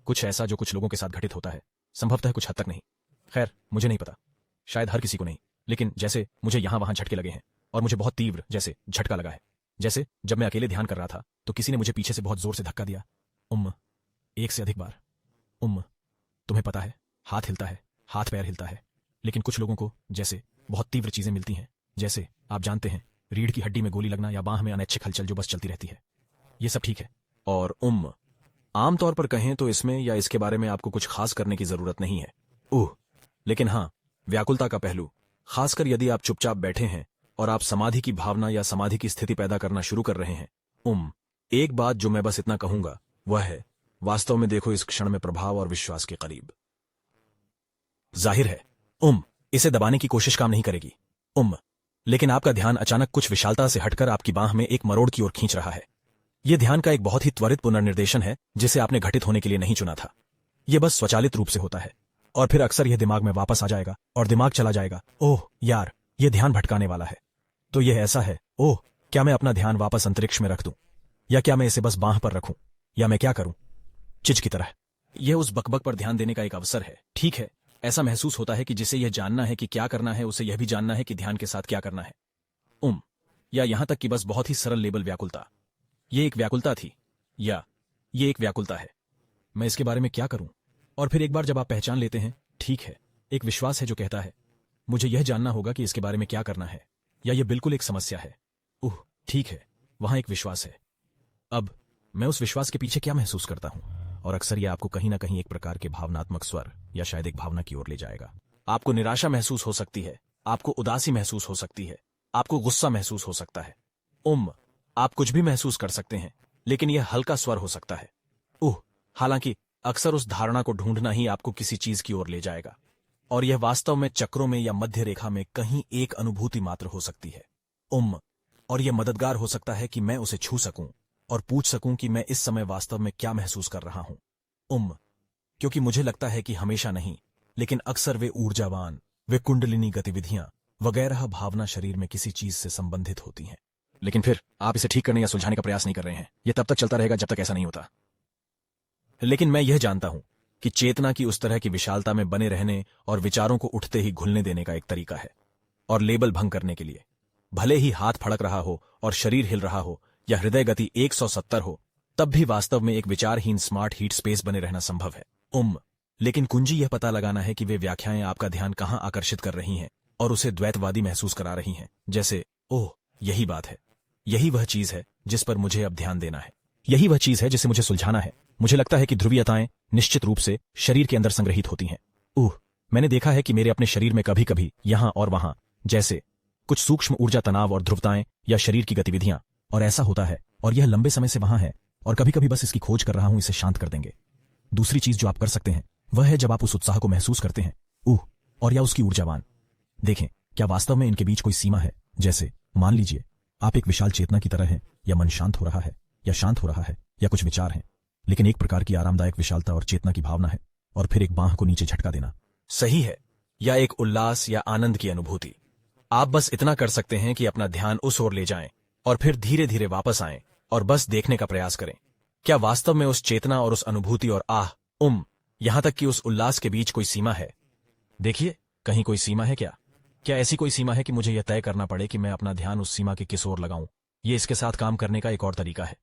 कुछ ऐसा जो कुछ लोगों के साथ घटित होता है, संभवतः कुछ हद तक नहीं। खैर, मुझे नहीं पता, शायद हर किसी को नहीं, लेकिन जैसे मुझे यहां वहां झटके लगे हैं और मुझे बहुत तीव्र जैसे झटका लगा है। जैसे जब मैं अकेले ध्यान कर रहा था तो किसी ने मुझे पीछे से बहुत जोर से धक्का दिया। एक से अधिक बार। तुम्हें पता है, हाथ हिलता है, हाथ पैर हिलता है, लेकिन कुछ लोगों को जैसे बहुत तीव्र चीजें मिलती हैं, जैसे आप जानते हैं, रीढ़ की हड्डी में गोली लगना या बांह में अनैच्छिक हलचल जो बस चलती रहती है। ये सब ठीक है। और आमतौर पर कहें तो इसमें या इसके बारे में आपको कुछ खास करने की जरूरत नहीं है। लेकिन हाँ, व्याकुलता का पहलू, खासकर यदि आप चुपचाप बैठे हैं और आप समाधि की भावना या समाधि की स्थिति पैदा करना शुरू कर रहे हैं। एक बात जो मैं बस इतना कहूंगा वह है, वास्तव में देखो इस क्षण में प्रभाव और विश्वास के करीब। जाहिर है, इसे दबाने की कोशिश काम नहीं करेगी। लेकिन आपका ध्यान अचानक कुछ विशालता से हटकर आपकी बांह में एक मरोड़ की ओर खींच रहा है। यह ध्यान का एक बहुत ही त्वरित पुनर्निर्देशन है जिसे आपने घटित होने के लिए नहीं चुना था। यह बस स्वचालित रूप से होता है और फिर अक्सर यह दिमाग में वापस आ जाएगा और दिमाग चला जाएगा, ओह यार, यह ध्यान भटकाने वाला है। तो यह ऐसा है, ओह क्या मैं अपना ध्यान वापस अंतरिक्ष में रख दूं, या क्या मैं इसे बस बांह पर रखूं, या मैं क्या करूं? चिज की तरह यह उस बकबक पर ध्यान देने का एक अवसर है। ठीक है, ऐसा महसूस होता है कि जिसे यह जानना है कि क्या करना है उसे यह भी जानना है कि ध्यान के साथ क्या करना है। या यहां तक कि बस बहुत ही सरल लेबल व्याकुलता। ये एक व्याकुलता थी, या ये एक व्याकुलता है। मैं इसके बारे में क्या करूं? और फिर एक बार जब आप पहचान लेते हैं, ठीक है, एक विश्वास है जो कहता है मुझे यह जानना होगा कि इसके बारे में क्या करना है, या यह बिल्कुल एक समस्या है। ठीक है, वहां एक विश्वास है। अब मैं उस विश्वास के पीछे क्या महसूस करता हूं, और अक्सर यह आपको कहीं ना कहीं एक प्रकार के भावनात्मक स्वर या शायद एक भावना की ओर ले जाएगा। आपको निराशा महसूस हो सकती है, आपको उदासी महसूस हो सकती है, आपको गुस्सा महसूस हो सकता है। आप कुछ भी महसूस कर सकते हैं, लेकिन यह हल्का स्वर हो सकता है। हालांकि अक्सर उस धारणा को ढूंढना ही आपको किसी चीज की ओर ले जाएगा, और यह वास्तव में चक्रों में या मध्य रेखा में कहीं एक अनुभूति मात्र हो सकती है। और यह मददगार हो सकता है कि मैं उसे छू सकूं और पूछ सकूं कि मैं इस समय वास्तव में क्या महसूस कर रहा हूं। क्योंकि मुझे लगता है कि हमेशा नहीं, लेकिन अक्सर वे ऊर्जावान, वे कुंडलिनी गतिविधियां वगैरह भावना शरीर में किसी चीज से संबंधित होती हैं। लेकिन फिर आप इसे ठीक करने या सुलझाने का प्रयास नहीं कर रहे हैं। यह तब तक चलता रहेगा जब तक ऐसा नहीं होता। लेकिन मैं यह जानता हूं कि चेतना की उस तरह की विशालता में बने रहने और विचारों को उठते ही घुलने देने का एक तरीका है। और लेबल भंग करने के लिए, भले ही हाथ फड़क रहा हो और शरीर हिल रहा हो या हृदय गति 170 हो, तब भी वास्तव में एक विचारहीन स्मार्ट हीट स्पेस बने रहना संभव है। लेकिन कुंजी यह पता लगाना है कि वे व्याख्याएं आपका ध्यान कहां आकर्षित कर रही हैं और उसे द्वैतवादी महसूस करा रही हैं। जैसे, यही बात है, यही वह चीज है जिस पर मुझे अब ध्यान देना है, यही वह चीज है जिसे मुझे सुलझाना है। मुझे लगता है कि ध्रुवीयताएं निश्चित रूप से शरीर के अंदर संग्रहित होती हैं। मैंने देखा है कि मेरे अपने शरीर में कभी कभी यहां और वहां जैसे कुछ सूक्ष्म ऊर्जा तनाव और ध्रुवताएं या शरीर की गतिविधियां, और ऐसा होता है और यह लंबे समय से वहां है, और कभी कभी बस इसकी खोज कर रहा हूं, इसे शांत कर देंगे। दूसरी चीज जो आप कर सकते हैं वह है जब आप उस उत्साह को महसूस करते हैं और या उसकी ऊर्जावान, देखें क्या वास्तव में इनके बीच कोई सीमा है। जैसे मान लीजिए आप एक विशाल चेतना की तरह हैं, या मन शांत हो रहा है या शांत हो रहा है, या कुछ विचार हैं, लेकिन एक प्रकार की आरामदायक विशालता और चेतना की भावना है, और फिर एक बांह को नीचे झटका देना सही है, या एक उल्लास या आनंद की अनुभूति। आप बस इतना कर सकते हैं कि अपना ध्यान उस ओर ले जाएं और फिर धीरे धीरे वापस आएं और बस देखने का प्रयास करें क्या वास्तव में उस चेतना और उस अनुभूति और यहां तक कि उस उल्लास के बीच कोई सीमा है। देखिए, कहीं कोई सीमा है क्या? क्या ऐसी कोई सीमा है कि मुझे यह तय करना पड़े कि मैं अपना ध्यान उस सीमा के किस ओर लगाऊं? ये इसके साथ काम करने का एक और तरीका है।